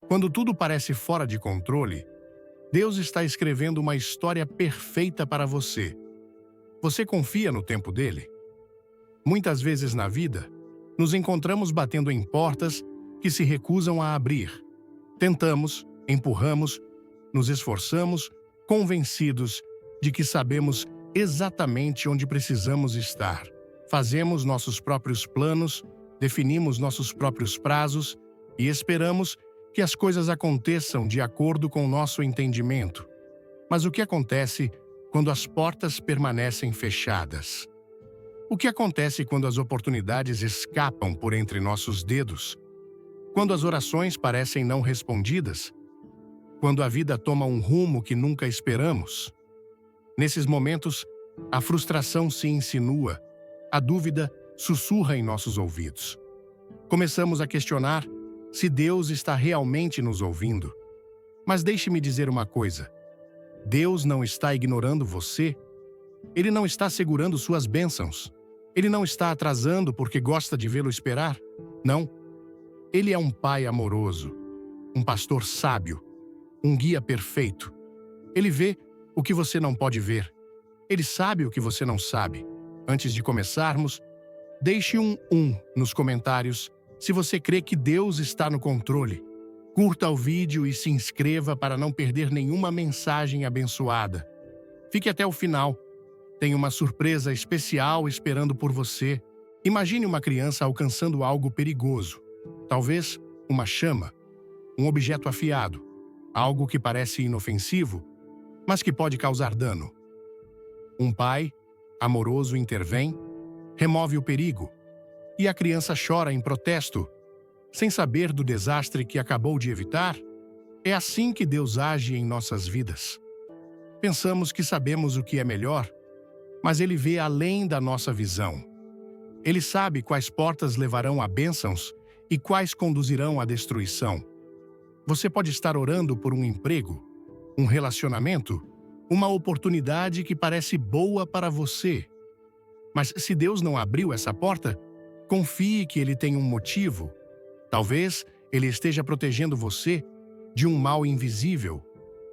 Quando tudo parece fora de controle, Deus está escrevendo uma história perfeita para você. Você confia no tempo dele? Muitas vezes na vida, nos encontramos batendo em portas que se recusam a abrir. Tentamos, empurramos, nos esforçamos, convencidos de que sabemos exatamente onde precisamos estar. Fazemos nossos próprios planos, definimos nossos próprios prazos e esperamos que as coisas aconteçam de acordo com o nosso entendimento. Mas o que acontece quando as portas permanecem fechadas? O que acontece quando as oportunidades escapam por entre nossos dedos? Quando as orações parecem não respondidas? Quando a vida toma um rumo que nunca esperamos? Nesses momentos, a frustração se insinua, a dúvida sussurra em nossos ouvidos. Começamos a questionar se Deus está realmente nos ouvindo. Mas deixe-me dizer uma coisa: Deus não está ignorando você. Ele não está segurando suas bênçãos. Ele não está atrasando porque gosta de vê-lo esperar. Não. Ele é um pai amoroso, um pastor sábio, um guia perfeito. Ele vê o que você não pode ver. Ele sabe o que você não sabe. Antes de começarmos, deixe um nos comentários se você crê que Deus está no controle. Curta o vídeo e se inscreva para não perder nenhuma mensagem abençoada. Fique até o final. Tem uma surpresa especial esperando por você. Imagine uma criança alcançando algo perigoso. Talvez uma chama, um objeto afiado, algo que parece inofensivo, mas que pode causar dano. Um pai amoroso intervém, remove o perigo, e a criança chora em protesto, sem saber do desastre que acabou de evitar. É assim que Deus age em nossas vidas. Pensamos que sabemos o que é melhor, mas Ele vê além da nossa visão. Ele sabe quais portas levarão a bênçãos e quais conduzirão à destruição. Você pode estar orando por um emprego, um relacionamento, uma oportunidade que parece boa para você. Mas se Deus não abriu essa porta, confie que Ele tem um motivo. Talvez Ele esteja protegendo você de um mal invisível.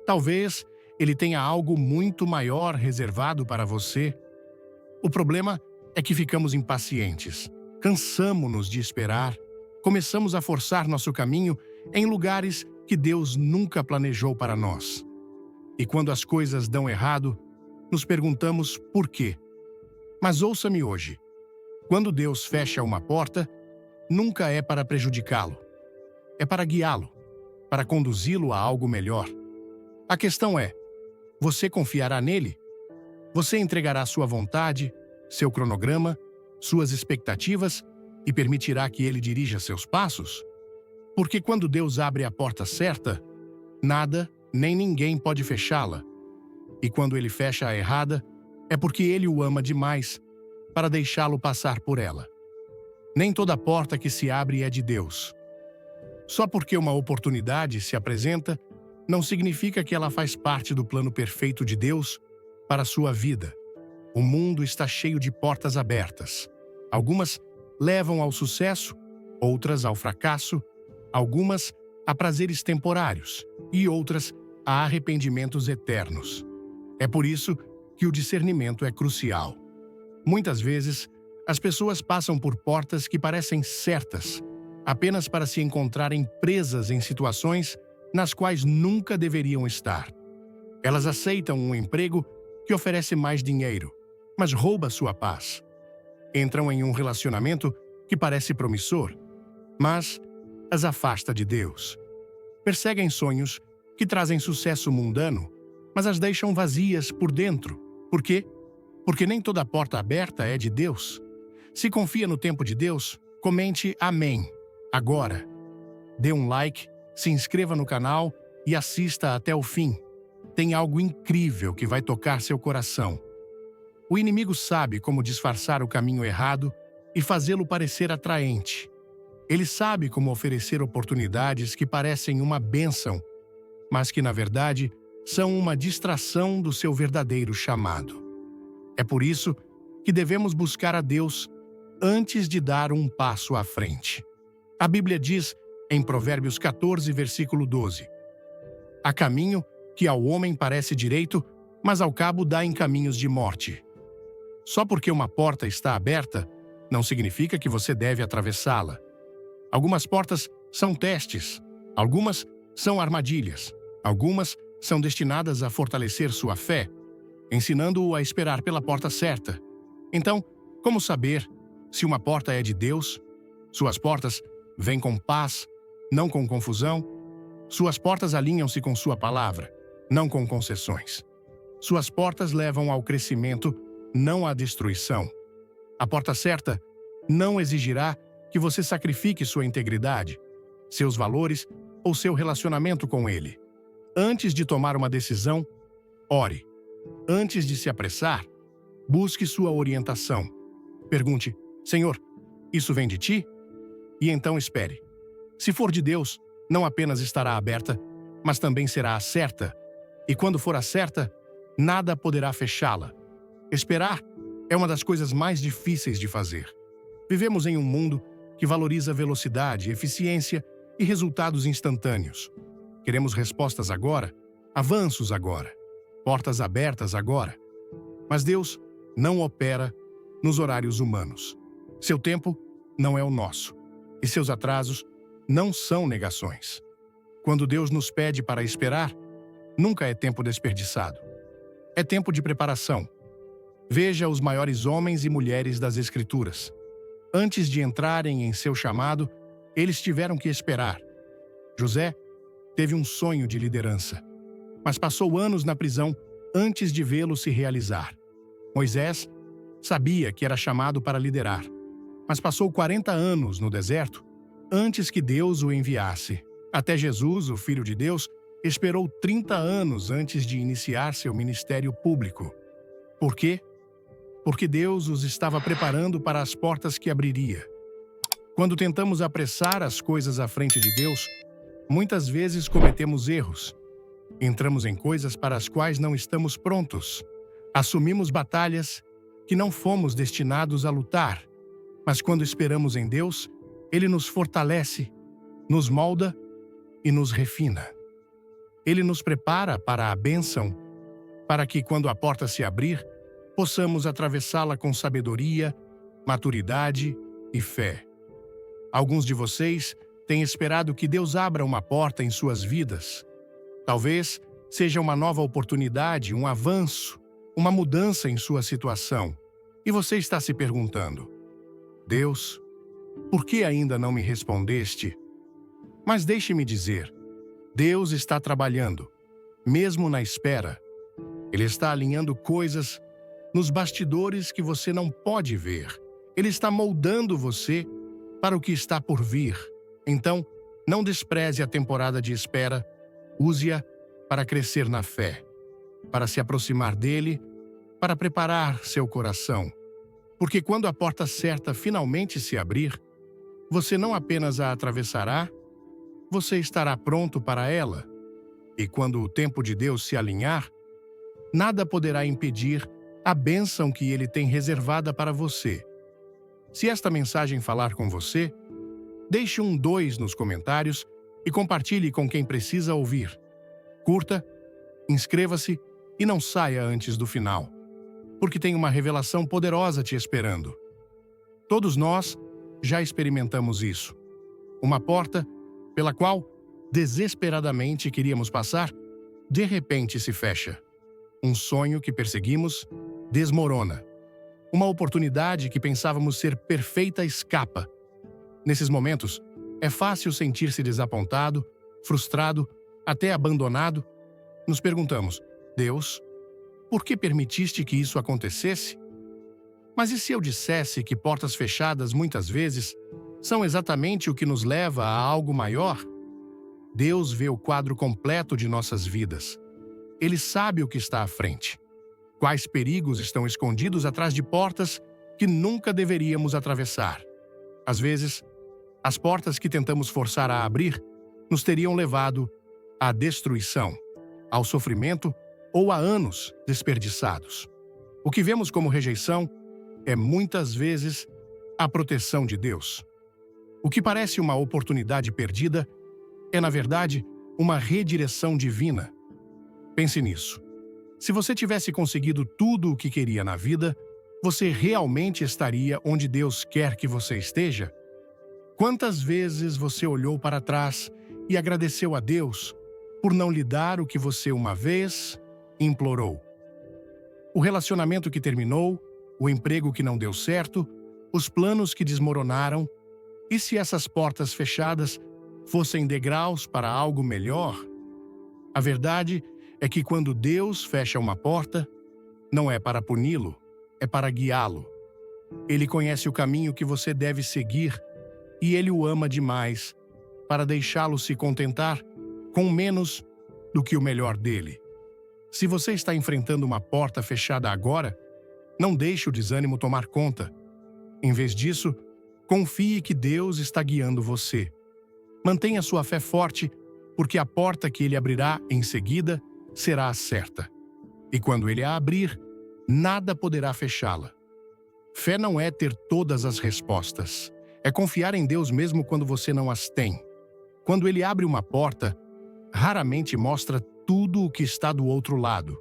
Talvez Ele tenha algo muito maior reservado para você. O problema é que ficamos impacientes, cansamo-nos de esperar, começamos a forçar nosso caminho em lugares que Deus nunca planejou para nós. E quando as coisas dão errado, nos perguntamos por quê. Mas ouça-me hoje. Quando Deus fecha uma porta, nunca é para prejudicá-lo. É para guiá-lo, para conduzi-lo a algo melhor. A questão é: você confiará nele? Você entregará sua vontade, seu cronograma, suas expectativas e permitirá que ele dirija seus passos? Porque quando Deus abre a porta certa, nada nem ninguém pode fechá-la. E quando ele fecha a errada, é porque ele o ama demais para deixá-lo passar por ela. Nem toda porta que se abre é de Deus. Só porque uma oportunidade se apresenta, não significa que ela faz parte do plano perfeito de Deus para a sua vida. O mundo está cheio de portas abertas. Algumas levam ao sucesso, outras ao fracasso, algumas a prazeres temporários e outras a arrependimentos eternos. É por isso que o discernimento é crucial. Muitas vezes, as pessoas passam por portas que parecem certas, apenas para se encontrarem presas em situações nas quais nunca deveriam estar. Elas aceitam um emprego que oferece mais dinheiro, mas rouba sua paz. Entram em um relacionamento que parece promissor, mas as afasta de Deus. Perseguem sonhos que trazem sucesso mundano, mas as deixam vazias por dentro. Por quê? Porque nem toda porta aberta é de Deus. Se confia no tempo de Deus, comente amém agora. Dê um like, se inscreva no canal e assista até o fim. Tem algo incrível que vai tocar seu coração. O inimigo sabe como disfarçar o caminho errado e fazê-lo parecer atraente. Ele sabe como oferecer oportunidades que parecem uma bênção, mas que, na verdade, são uma distração do seu verdadeiro chamado. É por isso que devemos buscar a Deus antes de dar um passo à frente. A Bíblia diz em Provérbios 14, versículo 12. Há caminho que ao homem parece direito, mas ao cabo dá em caminhos de morte. Só porque uma porta está aberta, não significa que você deve atravessá-la. Algumas portas são testes, algumas são armadilhas, algumas são destinadas a fortalecer sua fé, ensinando-o a esperar pela porta certa. Então, como saber se uma porta é de Deus? Suas portas vêm com paz, não com confusão. Suas portas alinham-se com sua palavra, não com concessões. Suas portas levam ao crescimento, não à destruição. A porta certa não exigirá que você sacrifique sua integridade, seus valores ou seu relacionamento com ele. Antes de tomar uma decisão, ore. Antes de se apressar, busque sua orientação. Pergunte: Senhor, isso vem de ti? E então espere. Se for de Deus, não apenas estará aberta, mas também será certa. E quando for a certa, nada poderá fechá-la. Esperar é uma das coisas mais difíceis de fazer. Vivemos em um mundo que valoriza velocidade, eficiência e resultados instantâneos. Queremos respostas agora, avanços agora, portas abertas agora. Mas Deus não opera nos horários humanos. Seu tempo não é o nosso, e seus atrasos não são negações. Quando Deus nos pede para esperar, nunca é tempo desperdiçado. É tempo de preparação. Veja os maiores homens e mulheres das Escrituras. Antes de entrarem em seu chamado, eles tiveram que esperar. José teve um sonho de liderança, mas passou anos na prisão antes de vê-lo se realizar. Moisés sabia que era chamado para liderar, mas passou 40 anos no deserto antes que Deus o enviasse. Até Jesus, o Filho de Deus, esperou 30 anos antes de iniciar seu ministério público. Por quê? Porque Deus os estava preparando para as portas que abriria. Quando tentamos apressar as coisas à frente de Deus, muitas vezes cometemos erros. Entramos em coisas para as quais não estamos prontos. Assumimos batalhas que não fomos destinados a lutar. Mas quando esperamos em Deus, Ele nos fortalece, nos molda e nos refina. Ele nos prepara para a bênção, para que, quando a porta se abrir, possamos atravessá-la com sabedoria, maturidade e fé. Alguns de vocês têm esperado que Deus abra uma porta em suas vidas. Talvez seja uma nova oportunidade, um avanço, uma mudança em sua situação. E você está se perguntando: Deus, por que ainda não me respondeste? Mas deixe-me dizer, Deus está trabalhando, mesmo na espera. Ele está alinhando coisas nos bastidores que você não pode ver. Ele está moldando você para o que está por vir. Então, não despreze a temporada de espera, use-a para crescer na fé, para se aproximar dele, para preparar seu coração. Porque quando a porta certa finalmente se abrir, você não apenas a atravessará, você estará pronto para ela. E quando o tempo de Deus se alinhar, nada poderá impedir a bênção que Ele tem reservada para você. Se esta mensagem falar com você, deixe um 2 nos comentários e compartilhe com quem precisa ouvir. Curta, inscreva-se e não saia antes do final, porque tem uma revelação poderosa te esperando. Todos nós já experimentamos isso. Uma porta pela qual desesperadamente queríamos passar, de repente se fecha. Um sonho que perseguimos desmorona. Uma oportunidade que pensávamos ser perfeita escapa. Nesses momentos, é fácil sentir-se desapontado, frustrado, até abandonado. Nos perguntamos: Deus, por que permitiste que isso acontecesse? Mas e se eu dissesse que portas fechadas muitas vezes são exatamente o que nos leva a algo maior? Deus vê o quadro completo de nossas vidas. Ele sabe o que está à frente. Quais perigos estão escondidos atrás de portas que nunca deveríamos atravessar. Às vezes, as portas que tentamos forçar a abrir nos teriam levado à destruição, ao sofrimento ou a anos desperdiçados. O que vemos como rejeição é muitas vezes a proteção de Deus. O que parece uma oportunidade perdida é, na verdade, uma redireção divina. Pense nisso. Se você tivesse conseguido tudo o que queria na vida, você realmente estaria onde Deus quer que você esteja? Quantas vezes você olhou para trás e agradeceu a Deus por não lhe dar o que você uma vez implorou? O relacionamento que terminou, o emprego que não deu certo, os planos que desmoronaram. E se essas portas fechadas fossem degraus para algo melhor? A verdade é que quando Deus fecha uma porta, não é para puni-lo, é para guiá-lo. Ele conhece o caminho que você deve seguir e ele o ama demais para deixá-lo se contentar com menos do que o melhor dele. Se você está enfrentando uma porta fechada agora, não deixe o desânimo tomar conta. Em vez disso, confie que Deus está guiando você. Mantenha sua fé forte, porque a porta que ele abrirá em seguida será a certa. E quando ele a abrir, nada poderá fechá-la. Fé não é ter todas as respostas. É confiar em Deus mesmo quando você não as tem. Quando ele abre uma porta, raramente mostra tudo o que está do outro lado.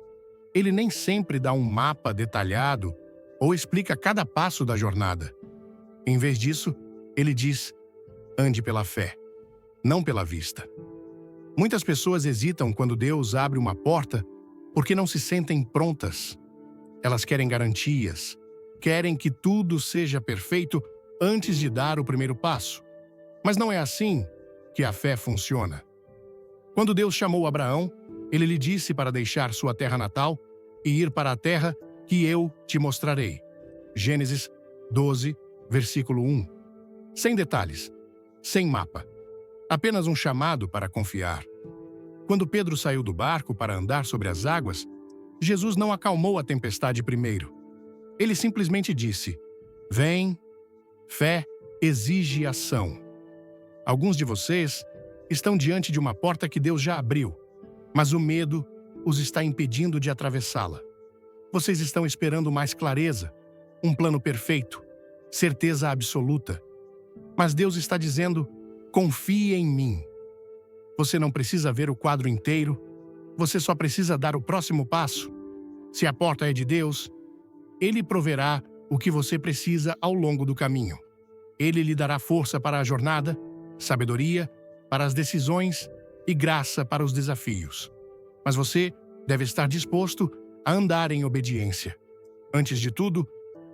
Ele nem sempre dá um mapa detalhado ou explica cada passo da jornada. Em vez disso, ele diz: ande pela fé, não pela vista. Muitas pessoas hesitam quando Deus abre uma porta porque não se sentem prontas. Elas querem garantias, querem que tudo seja perfeito antes de dar o primeiro passo. Mas não é assim que a fé funciona. Quando Deus chamou Abraão, ele lhe disse para deixar sua terra natal e ir para a terra que eu te mostrarei. Gênesis 12, versículo 1. Sem detalhes, sem mapa. Apenas um chamado para confiar. Quando Pedro saiu do barco para andar sobre as águas, Jesus não acalmou a tempestade primeiro. Ele simplesmente disse: vem. Fé exige ação. Alguns de vocês estão diante de uma porta que Deus já abriu, mas o medo os está impedindo de atravessá-la. Vocês estão esperando mais clareza, um plano perfeito, certeza absoluta. Mas Deus está dizendo: confie em mim. Você não precisa ver o quadro inteiro, você só precisa dar o próximo passo. Se a porta é de Deus, Ele proverá o que você precisa ao longo do caminho. Ele lhe dará força para a jornada, sabedoria para as decisões e graça para os desafios. Mas você deve estar disposto a andar em obediência. Antes de tudo,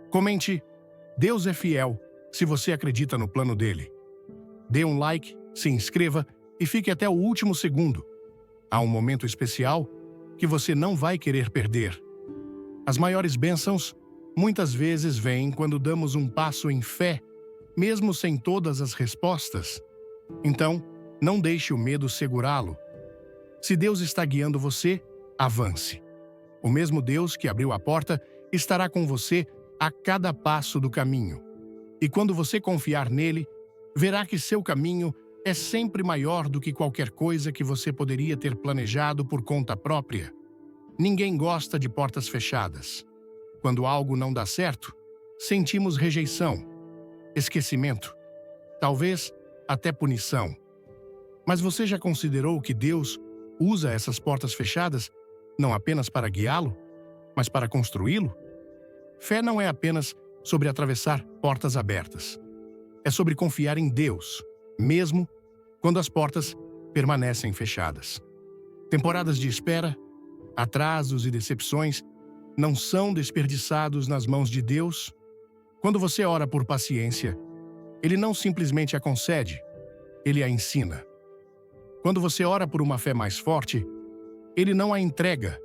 comente: Deus é fiel se você acredita no plano dele. Dê um like, se inscreva e fique até o último segundo. Há um momento especial que você não vai querer perder. As maiores bênçãos muitas vezes vêm quando damos um passo em fé, mesmo sem todas as respostas. Então, não deixe o medo segurá-lo. Se Deus está guiando você, avance. O mesmo Deus que abriu a porta estará com você a cada passo do caminho. E quando você confiar nele, verá que seu caminho é sempre maior do que qualquer coisa que você poderia ter planejado por conta própria. Ninguém gosta de portas fechadas. Quando algo não dá certo, sentimos rejeição, esquecimento, talvez até punição. Mas você já considerou que Deus usa essas portas fechadas não apenas para guiá-lo, mas para construí-lo? Fé não é apenas sobre atravessar portas abertas. É sobre confiar em Deus, mesmo quando as portas permanecem fechadas. Temporadas de espera, atrasos e decepções não são desperdiçados nas mãos de Deus. Quando você ora por paciência, Ele não simplesmente a concede, Ele a ensina. Quando você ora por uma fé mais forte, Ele não a entrega,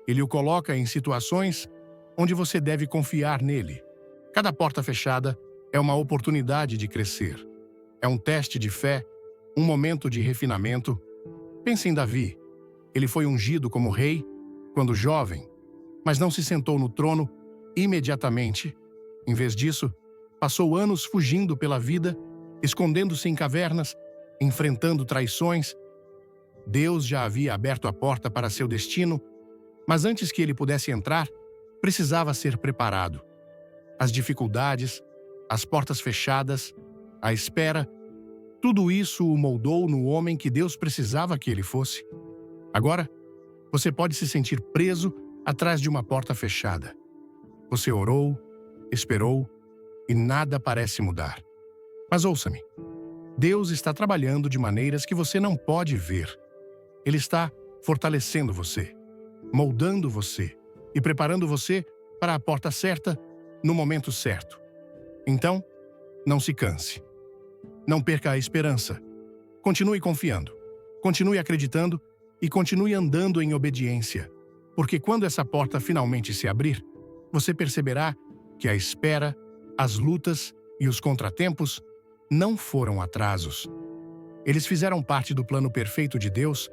Ele o coloca em situações onde você deve confiar nele. Cada porta fechada é uma oportunidade de crescer. É um teste de fé, um momento de refinamento. Pense em Davi. Ele foi ungido como rei quando jovem, mas não se sentou no trono imediatamente. Em vez disso, passou anos fugindo pela vida, escondendo-se em cavernas, enfrentando traições. Deus já havia aberto a porta para seu destino, mas antes que ele pudesse entrar, precisava ser preparado. As dificuldades, as portas fechadas, a espera Tudo isso o moldou no homem que Deus precisava que ele fosse. Agora, você pode se sentir preso atrás de uma porta fechada. Você orou, esperou e nada parece mudar. Mas ouça-me. Deus está trabalhando de maneiras que você não pode ver. Ele está fortalecendo você, moldando você e preparando você para a porta certa no momento certo. Então, não se canse. Não perca a esperança. Continue confiando, continue acreditando e continue andando em obediência, porque quando essa porta finalmente se abrir, você perceberá que a espera, as lutas e os contratempos não foram atrasos. Eles fizeram parte do plano perfeito de Deus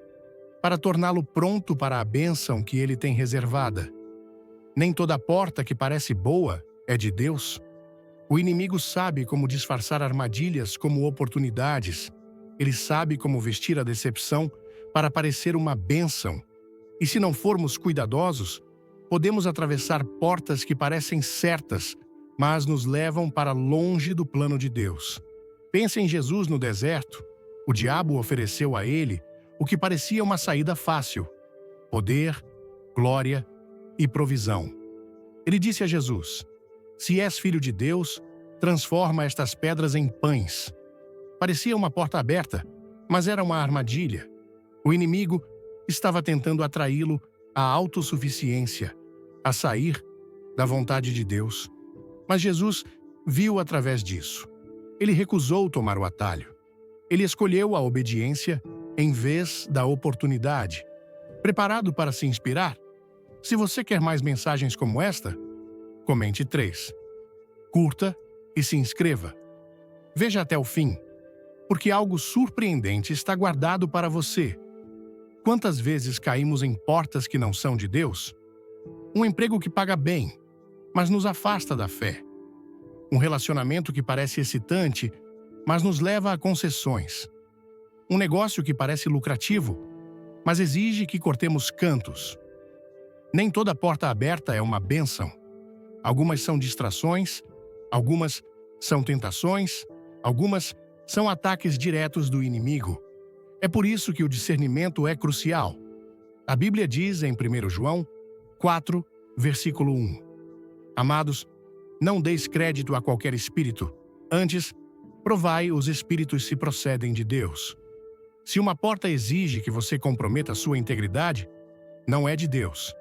para torná-lo pronto para a bênção que ele tem reservada. Nem toda porta que parece boa é de Deus. O inimigo sabe como disfarçar armadilhas como oportunidades. Ele sabe como vestir a decepção para parecer uma bênção. E se não formos cuidadosos, podemos atravessar portas que parecem certas, mas nos levam para longe do plano de Deus. Pense em Jesus no deserto. O diabo ofereceu a ele o que parecia uma saída fácil: poder, glória e provisão. Ele disse a Jesus: "Se és filho de Deus, transforma estas pedras em pães." Parecia uma porta aberta, mas era uma armadilha. O inimigo estava tentando atraí-lo à autossuficiência, a sair da vontade de Deus. Mas Jesus viu através disso. Ele recusou tomar o atalho. Ele escolheu a obediência em vez da oportunidade. Preparado para se inspirar? Se você quer mais mensagens como esta, comente 3. Curta e se inscreva. Veja até o fim, porque algo surpreendente está guardado para você. Quantas vezes caímos em portas que não são de Deus? Um emprego que paga bem, mas nos afasta da fé. Um relacionamento que parece excitante, mas nos leva a concessões. Um negócio que parece lucrativo, mas exige que cortemos cantos. Nem toda porta aberta é uma bênção. Algumas são distrações, algumas são tentações, algumas são ataques diretos do inimigo. É por isso que o discernimento é crucial. A Bíblia diz em 1 João 4, versículo 1: Amados, não deis crédito a qualquer espírito, antes, provai os espíritos se procedem de Deus. Se uma porta exige que você comprometa sua integridade, não é de Deus.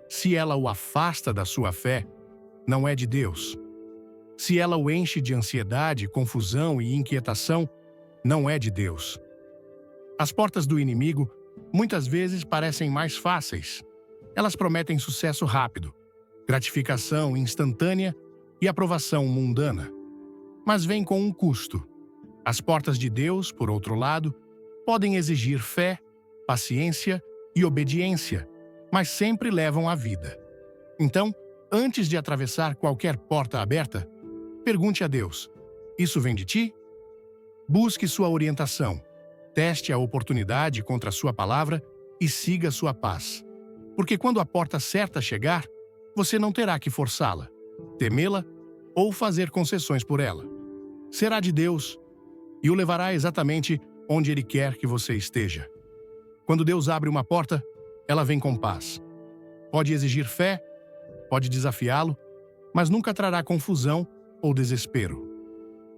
Se ela o afasta da sua fé, não é de Deus. Se ela o enche de ansiedade, confusão e inquietação, não é de Deus. As portas do inimigo muitas vezes parecem mais fáceis. Elas prometem sucesso rápido, gratificação instantânea e aprovação mundana. Mas vêm com um custo. As portas de Deus, por outro lado, podem exigir fé, paciência e obediência, mas sempre levam à vida. Então, antes de atravessar qualquer porta aberta, pergunte a Deus: isso vem de ti? Busque sua orientação, teste a oportunidade contra a sua palavra e siga sua paz. Porque quando a porta certa chegar, você não terá que forçá-la, temê-la ou fazer concessões por ela. Será de Deus e o levará exatamente onde Ele quer que você esteja. Quando Deus abre uma porta, ela vem com paz. Pode exigir fé, pode desafiá-lo, mas nunca trará confusão ou desespero.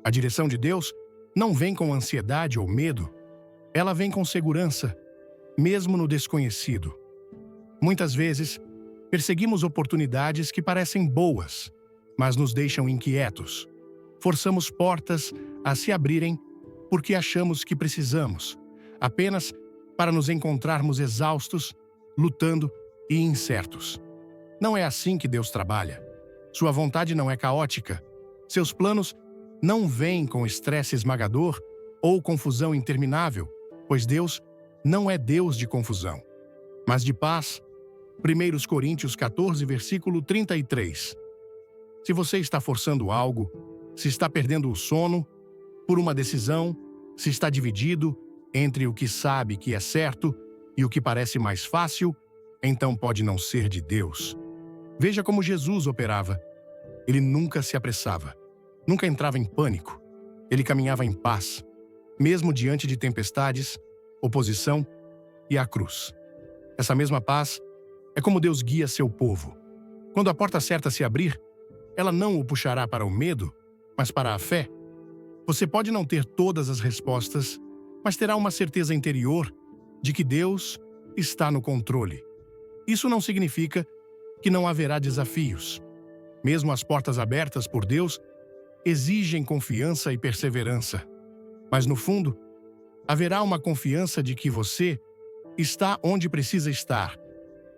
A direção de Deus não vem com ansiedade ou medo, ela vem com segurança, mesmo no desconhecido. Muitas vezes, perseguimos oportunidades que parecem boas, mas nos deixam inquietos. Forçamos portas a se abrirem porque achamos que precisamos, apenas para nos encontrarmos exaustos, lutando e incertos. Não é assim que Deus trabalha. Sua vontade não é caótica. Seus planos não vêm com estresse esmagador ou confusão interminável, pois Deus não é Deus de confusão, mas de paz. 1 Coríntios 14, versículo 33. Se você está forçando algo, se está perdendo o sono por uma decisão, se está dividido entre o que sabe que é certo e o que parece mais fácil, então pode não ser de Deus. Veja como Jesus operava. Ele nunca se apressava, nunca entrava em pânico. Ele caminhava em paz. mesmo diante de tempestades, oposição e a cruz. Essa mesma paz é como Deus guia seu povo. Quando a porta certa se abrir, ela não o puxará para o medo, mas para a fé. Você pode não ter todas as respostas, mas terá uma certeza interior de que Deus está no controle. Isso não significa que não haverá desafios. Mesmo as portas abertas por Deus exigem confiança e perseverança. Mas, no fundo, haverá uma confiança de que você está onde precisa estar.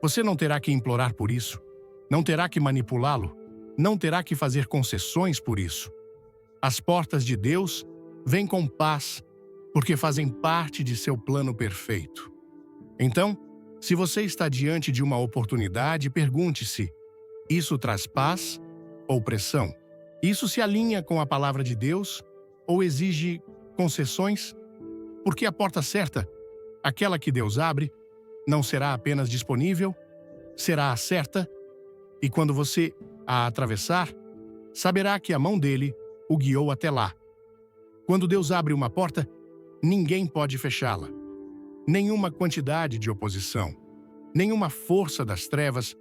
Você não terá que implorar por isso, não terá que manipulá-lo, não terá que fazer concessões por isso. As portas de Deus vêm com paz, porque fazem parte de seu plano perfeito. Então, se você está diante de uma oportunidade, pergunte-se: isso traz paz ou pressão? Isso se alinha com a palavra de Deus ou exige concessões? Porque a porta certa, aquela que Deus abre, não será apenas disponível, será a certa, e quando você a atravessar, saberá que a mão dele o guiou até lá. Quando Deus abre uma porta, ninguém pode fechá-la. Nenhuma quantidade de oposição, nenhuma força das trevas,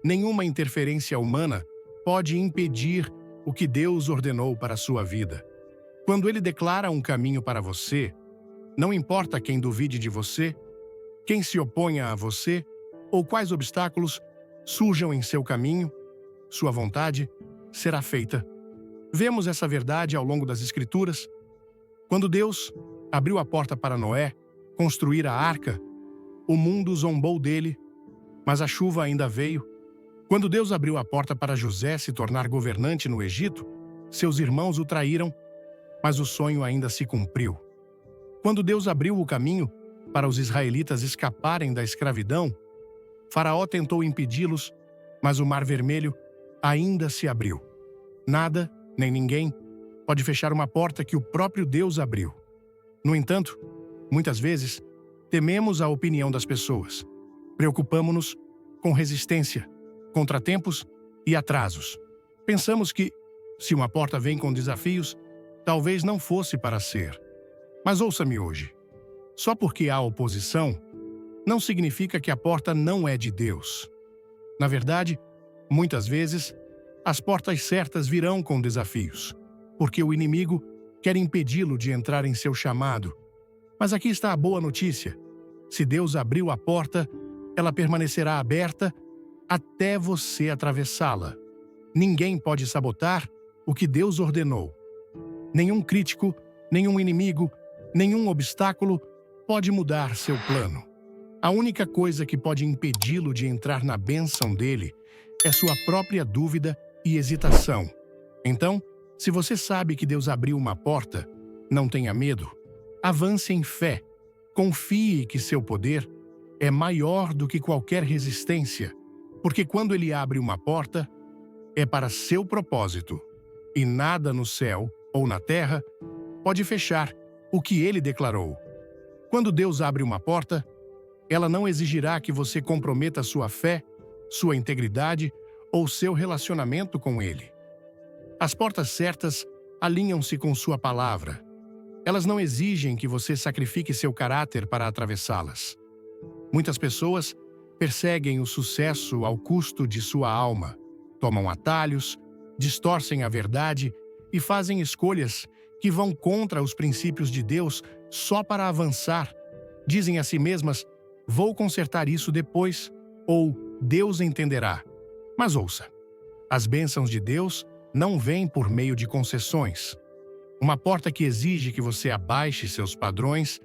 nenhuma interferência humana pode impedir o que Deus ordenou para a sua vida. Quando Ele declara um caminho para você, não importa quem duvide de você, quem se oponha a você ou quais obstáculos surjam em seu caminho, sua vontade será feita. Vemos essa verdade ao longo das Escrituras. Quando Deus abriu a porta para Noé construir a arca, o mundo zombou dele, mas a chuva ainda veio. Quando Deus abriu a porta para José se tornar governante no Egito, seus irmãos o traíram, mas o sonho ainda se cumpriu. Quando Deus abriu o caminho para os israelitas escaparem da escravidão, Faraó tentou impedi-los, mas o Mar Vermelho ainda se abriu. Nada, nem ninguém, pode fechar uma porta que o próprio Deus abriu. No entanto, muitas vezes, tememos a opinião das pessoas. Preocupamo-nos com resistência, contratempos e atrasos. Pensamos que, se uma porta vem com desafios, talvez não fosse para ser. Mas ouça-me hoje. Só porque há oposição, não significa que a porta não é de Deus. Na verdade, muitas vezes, as portas certas virão com desafios, porque o inimigo quer impedi-lo de entrar em seu chamado. Mas aqui está a boa notícia. Se Deus abriu a porta, ela permanecerá aberta até você atravessá-la. Ninguém pode sabotar o que Deus ordenou. Nenhum crítico, nenhum inimigo, nenhum obstáculo pode mudar seu plano. A única coisa que pode impedi-lo de entrar na bênção dele é sua própria dúvida e hesitação. Então, se você sabe que Deus abriu uma porta, não tenha medo. Avance em fé. Confie que seu poder é maior do que qualquer resistência, porque quando ele abre uma porta, é para seu propósito, e nada no céu ou na terra pode fechar o que ele declarou. Quando Deus abre uma porta, ela não exigirá que você comprometa sua fé, sua integridade ou seu relacionamento com ele. As portas certas alinham-se com sua palavra. Elas não exigem que você sacrifique seu caráter para atravessá-las. Muitas pessoas perseguem o sucesso ao custo de sua alma, tomam atalhos, distorcem a verdade e fazem escolhas que vão contra os princípios de Deus só para avançar. Dizem a si mesmas: vou consertar isso depois, ou Deus entenderá. Mas ouça, as bênçãos de Deus não vêm por meio de concessões. Uma porta que exige que você abaixe seus padrões,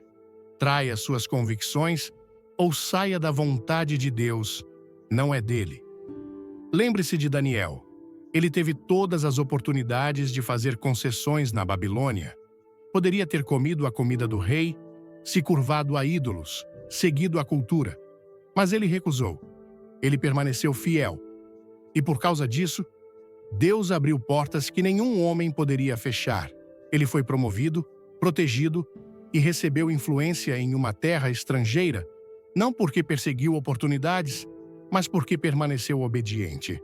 traia suas convicções ou saia da vontade de Deus, não é dele. Lembre-se de Daniel. Ele teve todas as oportunidades de fazer concessões na Babilônia. Poderia ter comido a comida do rei, se curvado a ídolos, seguido a cultura. Mas ele recusou. Ele permaneceu fiel. E por causa disso, Deus abriu portas que nenhum homem poderia fechar. Ele foi promovido, protegido e recebeu influência em uma terra estrangeira, não porque perseguiu oportunidades, mas porque permaneceu obediente.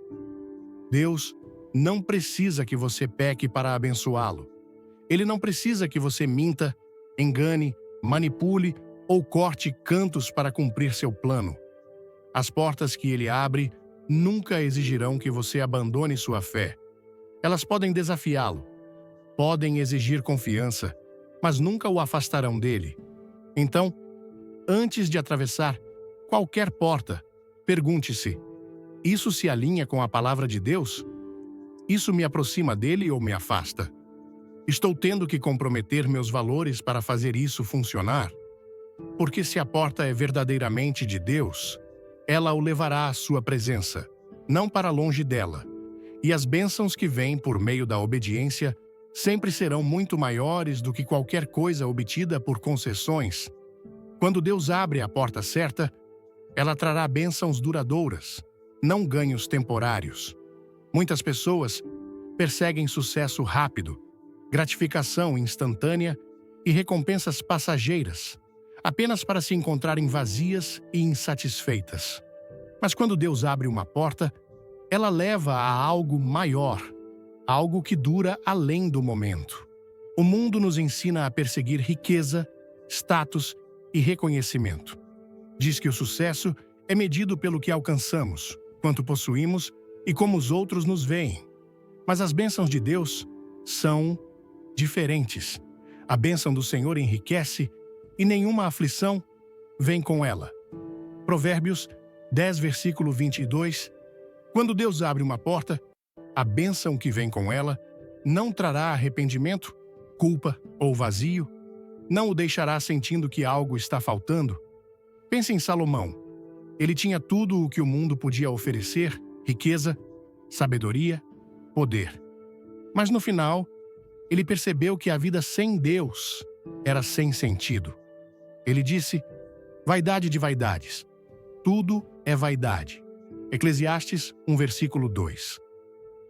Deus não precisa que você peque para abençoá-lo. Ele não precisa que você minta engane, manipule ou corte cantos para cumprir seu plano. As portas que ele abre nunca exigirão que você abandone sua fé. Elas podem desafiá-lo, podem exigir confiança, mas nunca o afastarão dele. Então, antes de atravessar qualquer porta, pergunte-se: isso se alinha com a palavra de Deus? Isso me aproxima dele ou me afasta? Estou tendo que comprometer meus valores para fazer isso funcionar? Porque se a porta é verdadeiramente de Deus, ela o levará à sua presença, não para longe dela. E as bênçãos que vêm por meio da obediência sempre serão muito maiores do que qualquer coisa obtida por concessões. Quando Deus abre a porta certa, ela trará bênçãos duradouras, não ganhos temporários. Muitas pessoas perseguem sucesso rápido, gratificação instantânea e recompensas passageiras, apenas para se encontrarem vazias e insatisfeitas. Mas quando Deus abre uma porta, ela leva a algo maior, algo que dura além do momento. O mundo nos ensina a perseguir riqueza, status e reconhecimento. Diz que o sucesso é medido pelo que alcançamos, quanto possuímos e como os outros nos veem. Mas as bênçãos de Deus são diferentes. A bênção do Senhor enriquece e nenhuma aflição vem com ela. Provérbios 10, versículo 22. Quando Deus abre uma porta, a bênção que vem com ela não trará arrependimento, culpa ou vazio, não o deixará sentindo que algo está faltando. Pense em Salomão. Ele tinha tudo o que o mundo podia oferecer: riqueza, sabedoria, poder. Mas no final, ele percebeu que a vida sem Deus era sem sentido. Ele disse: vaidade de vaidades, tudo é vaidade. Eclesiastes 1, versículo 2.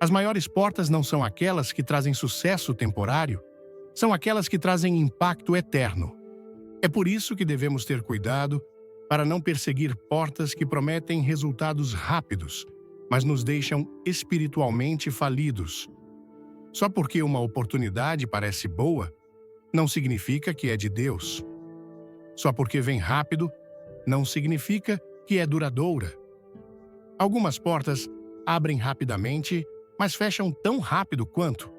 As maiores portas não são aquelas que trazem sucesso temporário, são aquelas que trazem impacto eterno. É por isso que devemos ter cuidado para não perseguir portas que prometem resultados rápidos, mas nos deixam espiritualmente falidos. Só porque uma oportunidade parece boa, não significa que é de Deus. Só porque vem rápido, não significa que é duradoura. Algumas portas abrem rapidamente, mas fecham tão rápido quanto.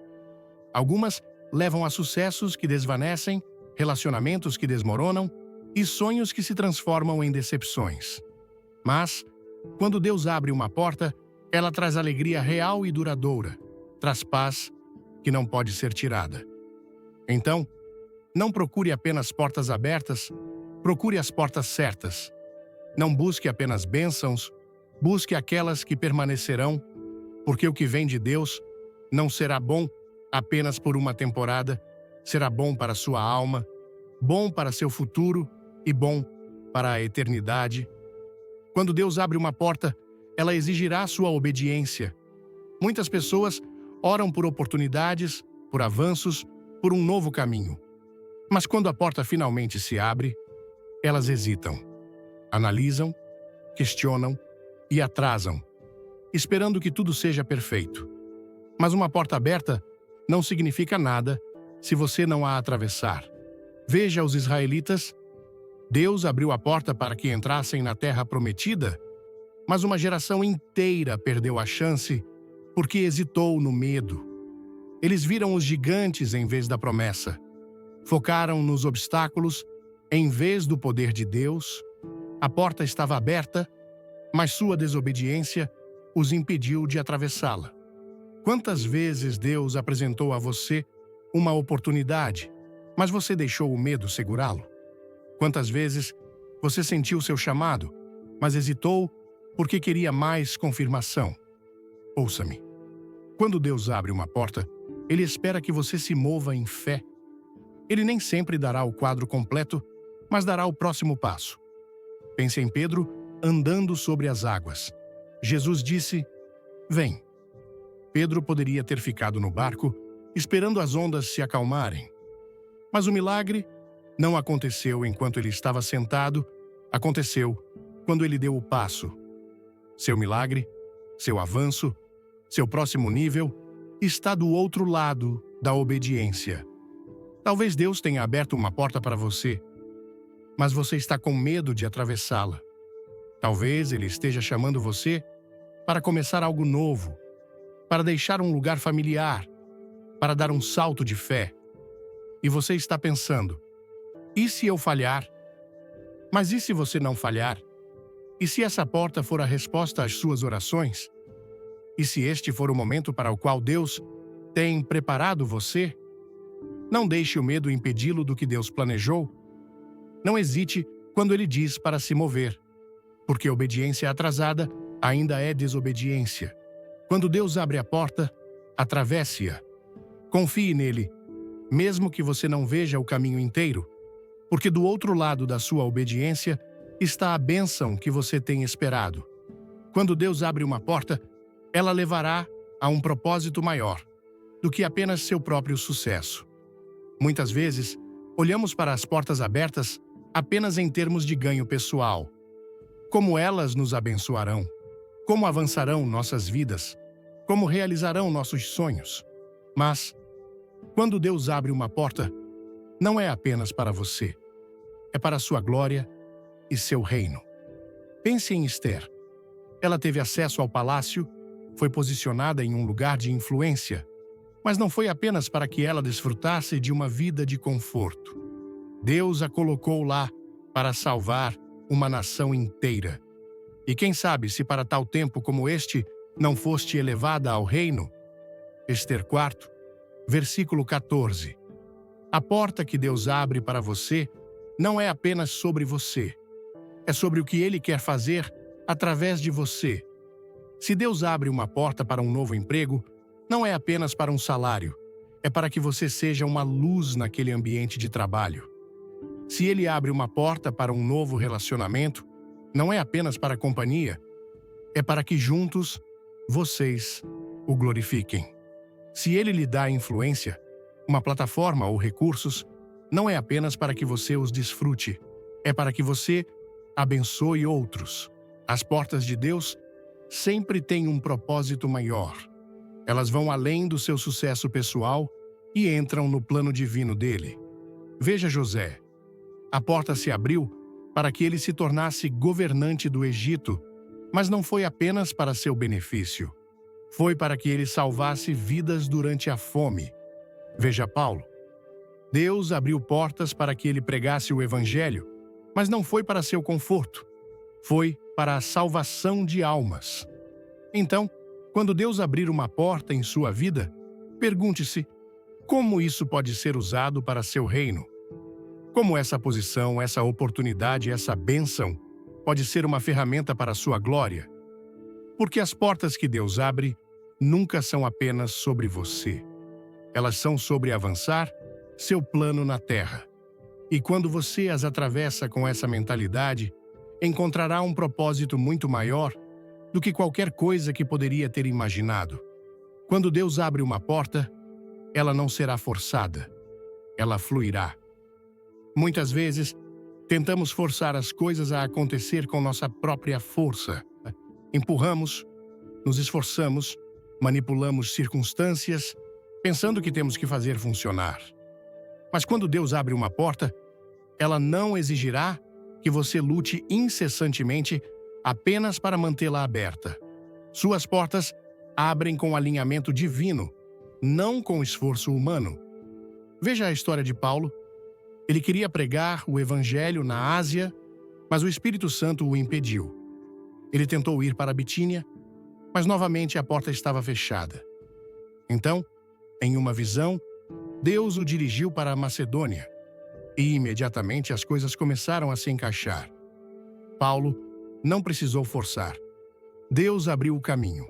Algumas levam a sucessos que desvanecem, relacionamentos que desmoronam e sonhos que se transformam em decepções. Mas, quando Deus abre uma porta, ela traz alegria real e duradoura, traz paz que não pode ser tirada. Então, não procure apenas portas abertas, procure as portas certas. Não busque apenas bênçãos, busque aquelas que permanecerão, porque o que vem de Deus não será bom apenas por uma temporada, será bom para sua alma, bom para seu futuro e bom para a eternidade. Quando Deus abre uma porta, ela exigirá sua obediência. Muitas pessoas oram por oportunidades, por avanços, por um novo caminho. Mas quando a porta finalmente se abre, elas hesitam, analisam, questionam e atrasam, esperando que tudo seja perfeito. Mas uma porta aberta não significa nada se você não a atravessar. Veja os israelitas. Deus abriu a porta para que entrassem na terra prometida, mas uma geração inteira perdeu a chance porque hesitou no medo. Eles viram os gigantes em vez da promessa. Focaram nos obstáculos em vez do poder de Deus. A porta estava aberta, mas sua desobediência os impediu de atravessá-la. Quantas vezes Deus apresentou a você uma oportunidade, mas você deixou o medo segurá-lo? Quantas vezes você sentiu seu chamado, mas hesitou porque queria mais confirmação? Ouça-me. Quando Deus abre uma porta, Ele espera que você se mova em fé. Ele nem sempre dará o quadro completo, mas dará o próximo passo. Pense em Pedro andando sobre as águas. Jesus disse: vem. Pedro poderia ter ficado no barco, esperando as ondas se acalmarem. Mas o milagre não aconteceu enquanto ele estava sentado, aconteceu quando ele deu o passo. Seu milagre, seu avanço, seu próximo nível está do outro lado da obediência. Talvez Deus tenha aberto uma porta para você, mas você está com medo de atravessá-la. Talvez Ele esteja chamando você para começar algo novo, para deixar um lugar familiar, para dar um salto de fé. E você está pensando, e se eu falhar? Mas e se você não falhar? E se essa porta for a resposta às suas orações? E se este for o momento para o qual Deus tem preparado você? Não deixe o medo impedi-lo do que Deus planejou. Não hesite quando Ele diz para se mover, porque obediência atrasada ainda é desobediência. Quando Deus abre a porta, atravesse-a. Confie nele, mesmo que você não veja o caminho inteiro, porque do outro lado da sua obediência está a bênção que você tem esperado. Quando Deus abre uma porta, ela levará a um propósito maior do que apenas seu próprio sucesso. Muitas vezes, olhamos para as portas abertas apenas em termos de ganho pessoal. Como elas nos abençoarão, como avançarão nossas vidas, como realizarão nossos sonhos. Mas, quando Deus abre uma porta, não é apenas para você. É para sua glória e seu reino. Pense em Esther. Ela teve acesso ao palácio, foi posicionada em um lugar de influência, mas não foi apenas para que ela desfrutasse de uma vida de conforto. Deus a colocou lá para salvar uma nação inteira. E quem sabe se para tal tempo como este não foste elevada ao reino? Esther 4, versículo 14. A porta que Deus abre para você não é apenas sobre você. É sobre o que Ele quer fazer através de você. Se Deus abre uma porta para um novo emprego, não é apenas para um salário. É para que você seja uma luz naquele ambiente de trabalho. Se Ele abre uma porta para um novo relacionamento, não é apenas para a companhia. É para que juntos vocês o glorifiquem. Se Ele lhe dá influência, uma plataforma ou recursos, não é apenas para que você os desfrute. É para que você abençoe outros. As portas de Deus sempre têm um propósito maior. Elas vão além do seu sucesso pessoal e entram no plano divino dele. Veja José. A porta se abriu para que ele se tornasse governante do Egito, mas não foi apenas para seu benefício. Foi para que ele salvasse vidas durante a fome. Veja Paulo. Deus abriu portas para que ele pregasse o Evangelho, mas não foi para seu conforto. Foi para a salvação de almas. Então, quando Deus abrir uma porta em sua vida, pergunte-se: como isso pode ser usado para seu reino? Como essa posição, essa oportunidade, essa bênção pode ser uma ferramenta para a sua glória? Porque as portas que Deus abre nunca são apenas sobre você. Elas são sobre avançar seu plano na terra. E quando você as atravessa com essa mentalidade, encontrará um propósito muito maior do que qualquer coisa que poderia ter imaginado. Quando Deus abre uma porta, ela não será forçada. Ela fluirá. Muitas vezes, tentamos forçar as coisas a acontecer com nossa própria força. Empurramos, nos esforçamos, manipulamos circunstâncias, pensando que temos que fazer funcionar. Mas quando Deus abre uma porta, ela não exigirá que você lute incessantemente apenas para mantê-la aberta. Suas portas abrem com alinhamento divino, não com esforço humano. Veja a história de Paulo. Ele queria pregar o Evangelho na Ásia, mas o Espírito Santo o impediu. Ele tentou ir para a Bitínia, mas novamente a porta estava fechada. Então, em uma visão, Deus o dirigiu para a Macedônia, e imediatamente as coisas começaram a se encaixar. Paulo não precisou forçar. Deus abriu o caminho.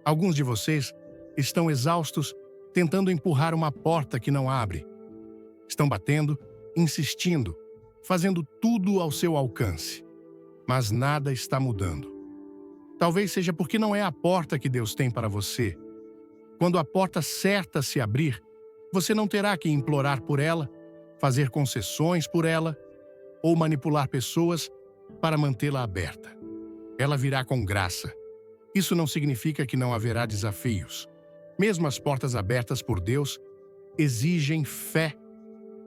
Alguns de vocês estão exaustos tentando empurrar uma porta que não abre. Estão batendo, insistindo, fazendo tudo ao seu alcance. Mas nada está mudando. Talvez seja porque não é a porta que Deus tem para você. Quando a porta certa se abrir, você não terá que implorar por ela, fazer concessões por ela ou manipular pessoas para mantê-la aberta. Ela virá com graça. Isso não significa que não haverá desafios. Mesmo as portas abertas por Deus exigem fé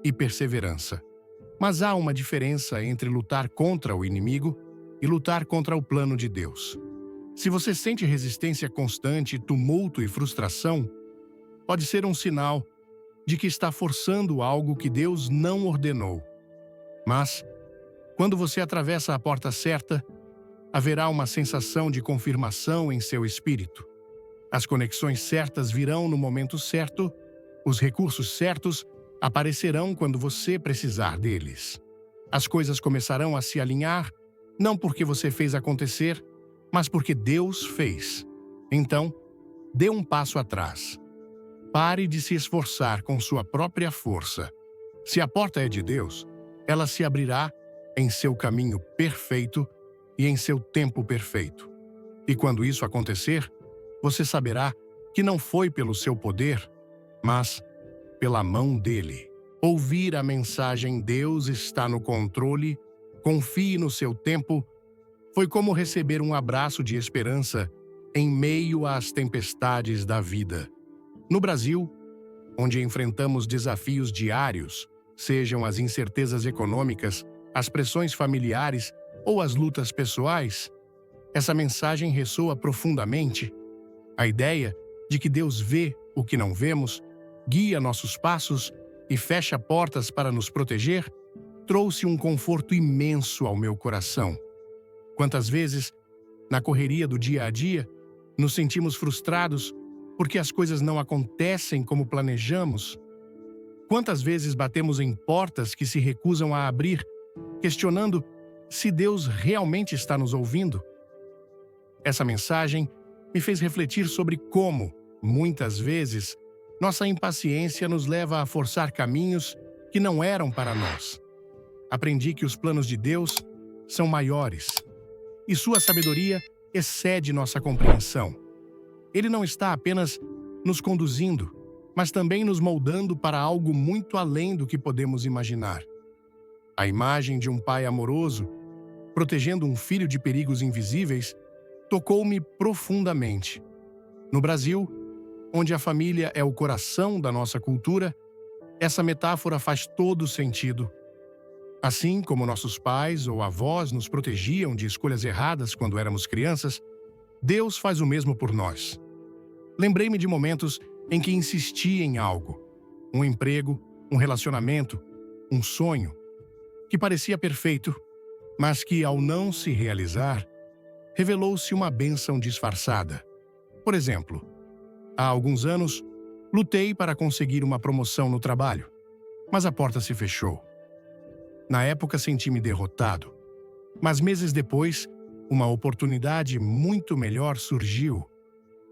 e perseverança. Mas há uma diferença entre lutar contra o inimigo e lutar contra o plano de Deus. Se você sente resistência constante, tumulto e frustração, pode ser um sinal de que está forçando algo que Deus não ordenou. Mas, quando você atravessa a porta certa, haverá uma sensação de confirmação em seu espírito. As conexões certas virão no momento certo, os recursos certos aparecerão quando você precisar deles. As coisas começarão a se alinhar, não porque você fez acontecer, mas porque Deus fez. Então, dê um passo atrás. Pare de se esforçar com sua própria força. Se a porta é de Deus, ela se abrirá em seu caminho perfeito e em seu tempo perfeito. E quando isso acontecer, você saberá que não foi pelo seu poder, mas pela mão dele. Ouvir a mensagem "Deus está no controle, confie no seu tempo", foi como receber um abraço de esperança em meio às tempestades da vida. No Brasil, onde enfrentamos desafios diários, sejam as incertezas econômicas, as pressões familiares ou as lutas pessoais, essa mensagem ressoa profundamente. A ideia de que Deus vê o que não vemos, guia nossos passos e fecha portas para nos proteger, trouxe um conforto imenso ao meu coração. Quantas vezes, na correria do dia a dia, nos sentimos frustrados porque as coisas não acontecem como planejamos? Quantas vezes batemos em portas que se recusam a abrir, questionando se Deus realmente está nos ouvindo? Essa mensagem me fez refletir sobre como, muitas vezes, nossa impaciência nos leva a forçar caminhos que não eram para nós. Aprendi que os planos de Deus são maiores e sua sabedoria excede nossa compreensão. Ele não está apenas nos conduzindo, mas também nos moldando para algo muito além do que podemos imaginar. A imagem de um pai amoroso, protegendo um filho de perigos invisíveis, tocou-me profundamente. No Brasil, onde a família é o coração da nossa cultura, essa metáfora faz todo sentido. Assim como nossos pais ou avós nos protegiam de escolhas erradas quando éramos crianças, Deus faz o mesmo por nós. Lembrei-me de momentos em que insisti em algo, um emprego, um relacionamento, um sonho, que parecia perfeito, mas que, ao não se realizar, revelou-se uma bênção disfarçada. Por exemplo, há alguns anos, lutei para conseguir uma promoção no trabalho, mas a porta se fechou. Na época senti-me derrotado, mas meses depois, uma oportunidade muito melhor surgiu,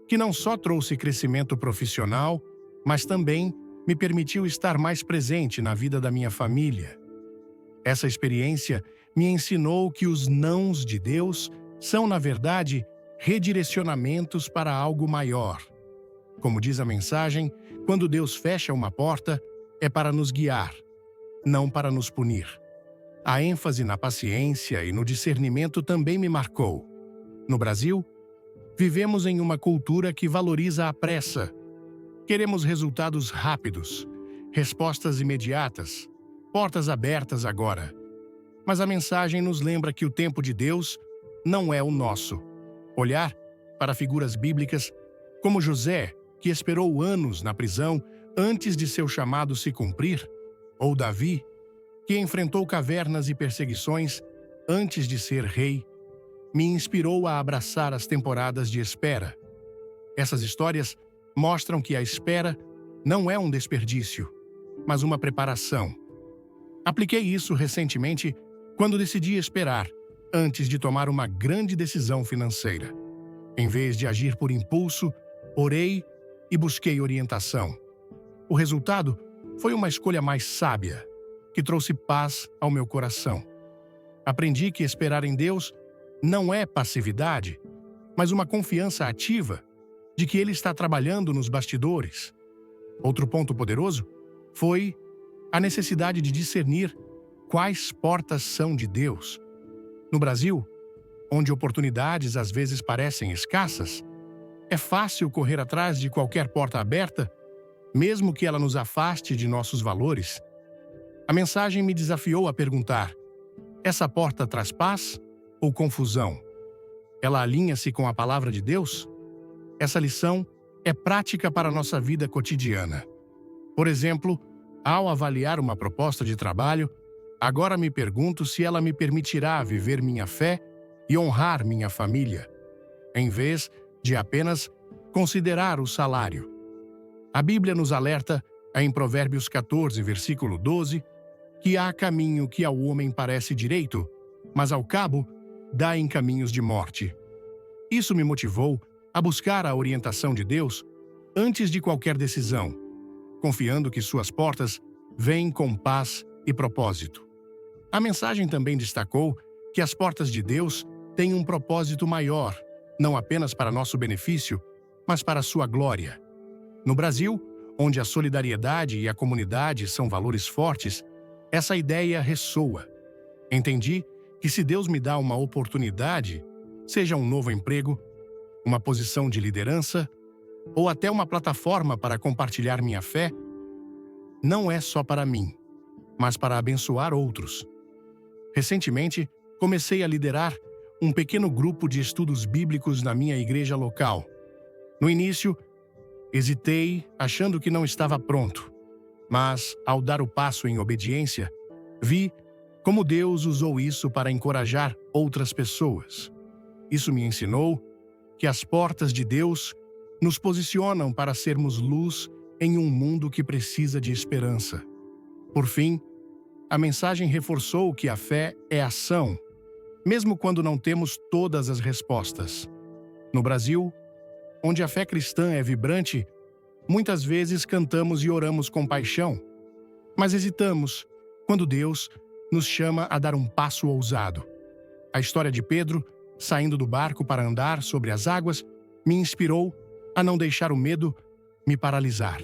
que não só trouxe crescimento profissional, mas também me permitiu estar mais presente na vida da minha família. Essa experiência me ensinou que os nãos de Deus são, na verdade, redirecionamentos para algo maior. Como diz a mensagem, quando Deus fecha uma porta, é para nos guiar, não para nos punir. A ênfase na paciência e no discernimento também me marcou. No Brasil, vivemos em uma cultura que valoriza a pressa. Queremos resultados rápidos, respostas imediatas, portas abertas agora. Mas a mensagem nos lembra que o tempo de Deus não é o nosso. Olhar para figuras bíblicas como José, que esperou anos na prisão antes de seu chamado se cumprir, ou Davi, que enfrentou cavernas e perseguições antes de ser rei, me inspirou a abraçar as temporadas de espera. Essas histórias mostram que a espera não é um desperdício, mas uma preparação. Apliquei isso recentemente quando decidi esperar antes de tomar uma grande decisão financeira. Em vez de agir por impulso, orei e busquei orientação. O resultado foi uma escolha mais sábia, que trouxe paz ao meu coração. Aprendi que esperar em Deus não é passividade, mas uma confiança ativa de que Ele está trabalhando nos bastidores. Outro ponto poderoso foi a necessidade de discernir quais portas são de Deus. No Brasil, onde oportunidades às vezes parecem escassas, é fácil correr atrás de qualquer porta aberta, mesmo que ela nos afaste de nossos valores. A mensagem me desafiou a perguntar: essa porta traz paz ou confusão? Ela alinha-se com a palavra de Deus? Essa lição é prática para a nossa vida cotidiana. Por exemplo, ao avaliar uma proposta de trabalho, agora me pergunto se ela me permitirá viver minha fé e honrar minha família, em vez de apenas considerar o salário. A Bíblia nos alerta, em Provérbios 14, versículo 12, que há caminho que ao homem parece direito, mas ao cabo dá em caminhos de morte. Isso me motivou a buscar a orientação de Deus antes de qualquer decisão, confiando que suas portas vêm com paz e propósito. A mensagem também destacou que as portas de Deus têm um propósito maior, não apenas para nosso benefício, mas para sua glória. No Brasil, onde a solidariedade e a comunidade são valores fortes, essa ideia ressoa. Entendi que se Deus me dá uma oportunidade, seja um novo emprego, uma posição de liderança ou até uma plataforma para compartilhar minha fé, não é só para mim, mas para abençoar outros. Recentemente, comecei a liderar um pequeno grupo de estudos bíblicos na minha igreja local. No início, hesitei, achando que não estava pronto, mas, ao dar o passo em obediência, vi como Deus usou isso para encorajar outras pessoas. Isso me ensinou que as portas de Deus nos posicionam para sermos luz em um mundo que precisa de esperança. Por fim, a mensagem reforçou que a fé é ação, mesmo quando não temos todas as respostas. No Brasil, onde a fé cristã é vibrante, muitas vezes cantamos e oramos com paixão, mas hesitamos quando Deus nos chama a dar um passo ousado. A história de Pedro, saindo do barco para andar sobre as águas, me inspirou a não deixar o medo me paralisar.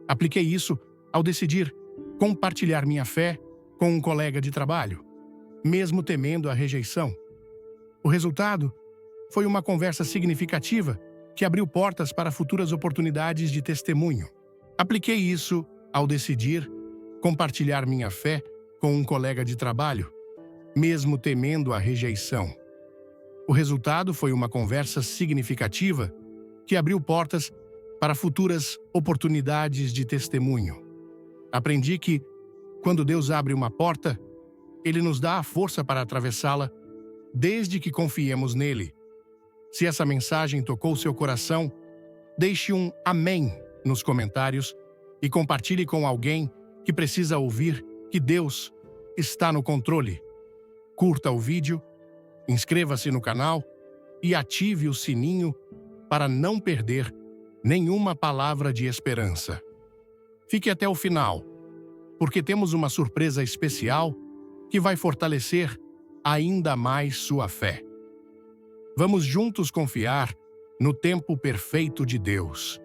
Apliquei isso ao decidir compartilhar minha fé com um colega de trabalho, mesmo temendo a rejeição. O resultado foi uma conversa significativa que abriu portas para futuras oportunidades de testemunho. Apliquei isso ao decidir compartilhar minha fé com um colega de trabalho, mesmo temendo a rejeição. O resultado foi uma conversa significativa que abriu portas para futuras oportunidades de testemunho. Aprendi que, quando Deus abre uma porta, Ele nos dá a força para atravessá-la, desde que confiemos nele. Se essa mensagem tocou seu coração, deixe um amém nos comentários e compartilhe com alguém que precisa ouvir que Deus está no controle. Curta o vídeo, inscreva-se no canal e ative o sininho para não perder nenhuma palavra de esperança. Fique até o final, porque temos uma surpresa especial que vai fortalecer ainda mais sua fé. Vamos juntos confiar no tempo perfeito de Deus.